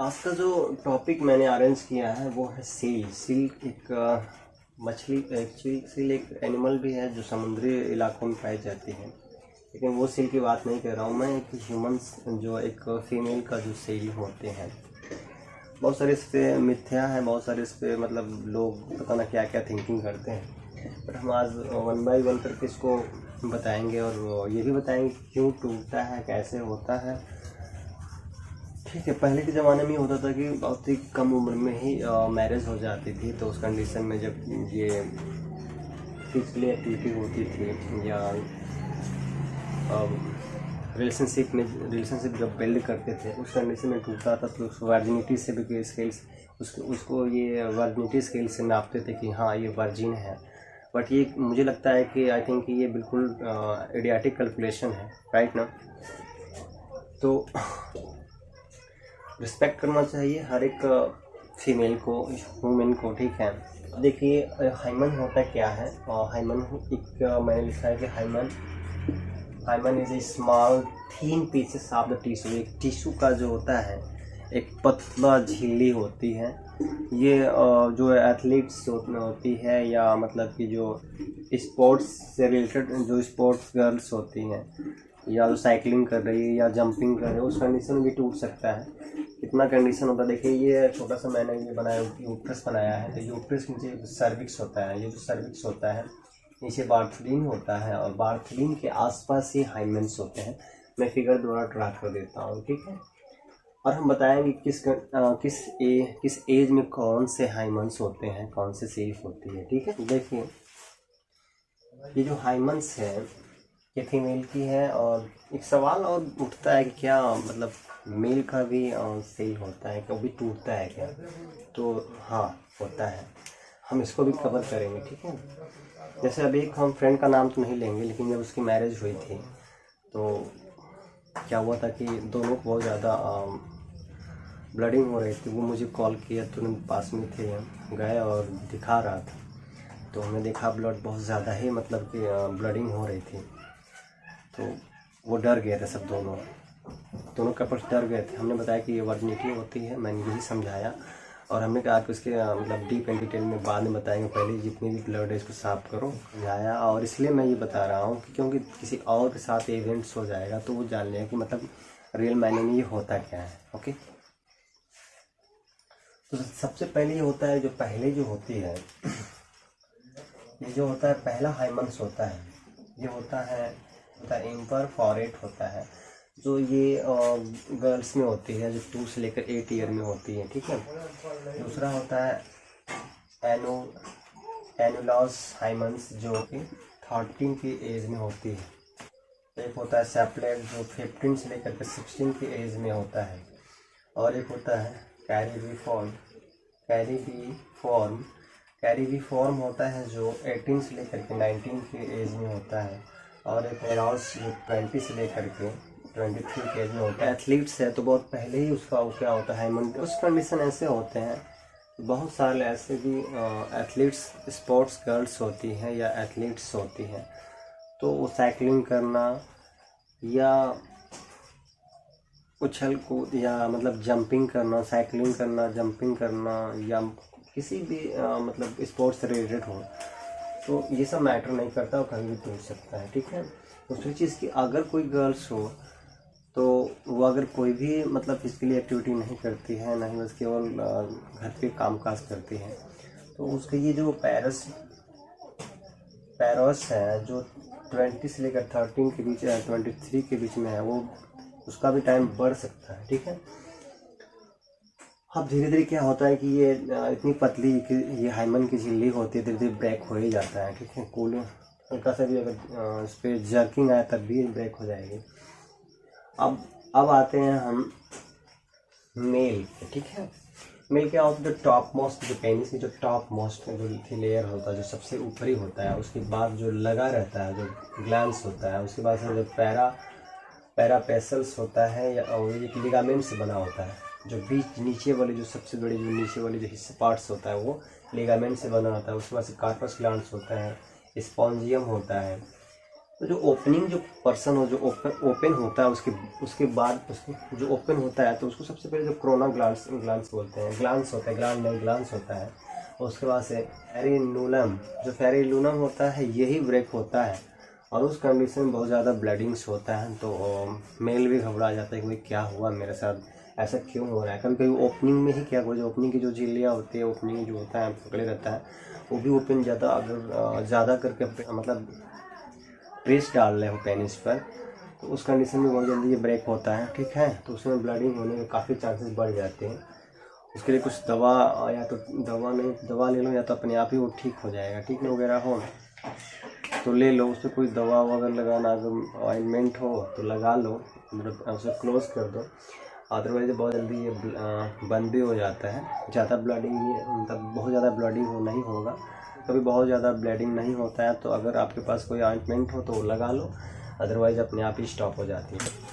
आज का जो टॉपिक मैंने अरेंज किया है वो है सील। सील एक मछली, एक्चुअली सील एक एनिमल भी है जो समुद्री इलाकों में पाई जाती है, लेकिन वो सील की बात नहीं कर रहा हूँ मैं। एक ह्यूमंस जो एक फीमेल का जो सील होते हैं, बहुत सारे इस पे मिथ्या है, बहुत सारे इस पे मतलब लोग पता ना क्या क्या थिंकिंग करते हैं। बट हम आज वन बाय वन करके इसको बताएंगे और ये भी बताएंगे क्यों टूटता है, कैसे होता है। ठीक है, पहले के ज़माने में होता था कि बहुत ही कम उम्र में ही मैरिज हो जाती थी, तो उस कंडीशन में जब ये फिजिकली एक्टिविटी होती थी या रिलेशनशिप जब बिल्ड करते थे उस कंडीशन में टूटता था, तो उसको वर्जिनिटी से भी स्केल्स उसको ये वर्जिनिटी स्केल से नापते थे कि हाँ ये वर्जिन है। बट ये मुझे लगता है कि आई थिंक ये बिल्कुल इडियाटिक कैलकुलेशन है, राइट ना। तो रिस्पेक्ट करना चाहिए हर एक फीमेल को, ह्यूमन को, ठीक है। देखिए हाइमन होता क्या है, हाइमन एक मैंने लिखा है कि hymen is a small thin pieces of the tissue. एक टिश्यू का जो होता है एक पतला झिल्ली होती है। ये जो एथलीट्स होती है या मतलब कि जो स्पोर्ट्स से रिलेटेड जो स्पोर्ट्स गर्ल्स होती हैं या जो साइकिलिंग कर रही है या जंपिंग कर रही है, उस कंडीशन में भी टूट सकता है। कितना कंडीशन होता है, देखिए ये छोटा सा मैंने ये बनाया, यूट्रस बनाया है। तो यूट्रस नीचे सर्विक्स होता है, ये जो सर्विक्स होता है नीचे बार्थलीन होता है और बार्थलीन के आसपास ही हाइमेंस होते हैं। मैं फिगर द्वारा ड्रा कर देता हूँ, ठीक है। और हम बताएंगे किस एज में कौन से हाइमेंस होते हैं, कौन से सेल्स होती है, ठीक है। देखिए ये जो हाइमेंस है ये फीमेल की है, और एक सवाल और उठता है कि क्या मतलब मेल का भी सेल होता है, कभी टूटता है क्या? तो हाँ होता है, हम इसको भी कवर करेंगे, ठीक है। जैसे अभी एक हम फ्रेंड का नाम तो नहीं लेंगे, लेकिन जब उसकी मैरिज हुई थी तो क्या हुआ था कि दोनों को बहुत ज़्यादा ब्लडिंग हो रही थी। वो मुझे कॉल किया, तुरंत पास में थे, गए और दिखा रहा था। तो हमने देखा ब्लड बहुत ज़्यादा ही मतलब कि ब्लडिंग हो रही थी। तो वो डर गए थे, सब दोनों कपल्स डर गए थे। हमने बताया कि ये वर्जिनिटी होती है, मैंने यही समझाया। और हमने कहा कि उसके मतलब डीप एंड डिटेल में बाद में बताएंगे, पहले जितनी भी ब्लड है इसको साफ करो, समझाया। और इसलिए मैं ये बता रहा हूँ कि क्योंकि किसी और के साथ इवेंट्स हो जाएगा तो वो जान लेगा कि मतलब रियल मायने में ये होता क्या है, ओके। तो सबसे पहले ये होता है, जो पहले जो होती है, ये जो होता है पहला हाइमेंस होता है, ये होता है इम्पर फॉरेट होता है, जो ये गर्ल्स में होती है, जो 2 से लेकर 8 ईयर में होती है, ठीक है। दूसरा होता है एनुलस हाइमेंस, जो कि 13 की एज में होती है। एक होता है सेपलेट, जो 15 से लेकर के 16 की एज में होता है। और एक होता है कैरिबीफॉर्म होता है, जो 18 से लेकर के 19 की एज में होता है। और एक एराउस, जो 20 से लेकर के 23 के एज में होता है। एथलीट्स है तो बहुत पहले ही उसका क्या होता है, उस कंडीशन ऐसे होते हैं। बहुत सारे ऐसे भी एथलीट्स, स्पोर्ट्स गर्ल्स होती हैं या एथलीट्स होती हैं, तो वो साइकिलिंग करना या उछल कूद या मतलब जंपिंग करना, साइकिलिंग करना, जंपिंग करना या किसी भी मतलब स्पोर्ट्स से रिलेटेड हो, तो ये सब मैटर नहीं करता और कहीं भी टूट सकता है, ठीक है। दूसरी चीज़ की अगर कोई गर्ल्स हो तो वो अगर कोई भी मतलब फिजिकली एक्टिविटी नहीं करती है, ना ही बस केवल घर पे काम काज करती है, तो उसके ये जो पैरस है, जो 20 से लेकर 13 के बीच 23 के बीच में है, वो उसका भी टाइम बढ़ सकता है, ठीक है। अब धीरे धीरे क्या होता है कि ये इतनी पतली कि ये हाइमन की झिल्ली होती है, धीरे धीरे ब्रेक हो ही जाता है, ठीक है। कूल हल्का सा भी अगर इस पर जर्किंग आया तब भी ब्रेक हो जाएगी। अब आते हैं हम मेल, ठीक है। मेल क्या होता है, जो टॉप मोस्ट, जो पेनिस की जो टॉप मोस्ट जो लेयर होता है, जो सबसे ऊपरी होता है, उसके बाद जो लगा रहता है, जो ग्लैंड्स होता है, उसके बाद जो पैरापेसल्स होता है, या और एक लिगामेंट से बना होता है। जो बीच नीचे वाले, जो सबसे बड़ी जो नीचे वाले जो हिस्सा पार्ट्स होता है वो लिगामेंट से बना होता है। उसके बाद से कार्पस ग्लैंड्स होता है, स्पॉन्जियम होता है। तो जो ओपनिंग जो पर्सन हो जो ओपन होता है उसके बाद उसको जो ओपन होता है तो उसको सबसे पहले जो कोरोना ग्लांस बोलते हैं, ग्लांस होता है, ग्लांस होता है। और उसके बाद से फेरिलूनम, जो फेरिलूनम होता है यही ब्रेक होता है और उस कंडीशन में बहुत ज़्यादा ब्लीडिंग्स होता है। तो मेल भी घबरा जाता है कि भाई क्या हुआ मेरे साथ, ऐसा क्यों हो रहा है। कभी कभी ओपनिंग में ही क्या हो, जो ओपनिंग की जो झिल्लियाँ होती है, ओपनिंग जो होता है पकड़े रहता है, वो भी ओपन ज़्यादा करके मतलब प्रेस डाल रहे हो पेनिस पर, तो उस कंडीशन में बहुत जल्दी ये ब्रेक होता है, ठीक है। तो उसमें ब्लीडिंग होने के काफ़ी चांसेस बढ़ जाते हैं। उसके लिए कुछ दवा, या तो दवा ले लो या तो अपने आप ही वो ठीक हो जाएगा, ठीक वगैरह हो तो ले लो। उस पर कोई दवा वगैरह लगाना, अगर ऑइंटमेंट हो तो लगा लो, मतलब उसे क्लोज कर दो। अदरवाइज बहुत जल्दी ये बंद भी हो जाता है। ज़्यादा ब्लीडिंग मतलब बहुत ज़्यादा ब्लीडिंग नहीं होगा, कभी बहुत ज़्यादा ब्लीडिंग नहीं होता है तो अगर आपके पास कोई ऑइंटमेंट हो तो लगा लो, अदरवाइज़ अपने आप ही स्टॉप हो जाती है।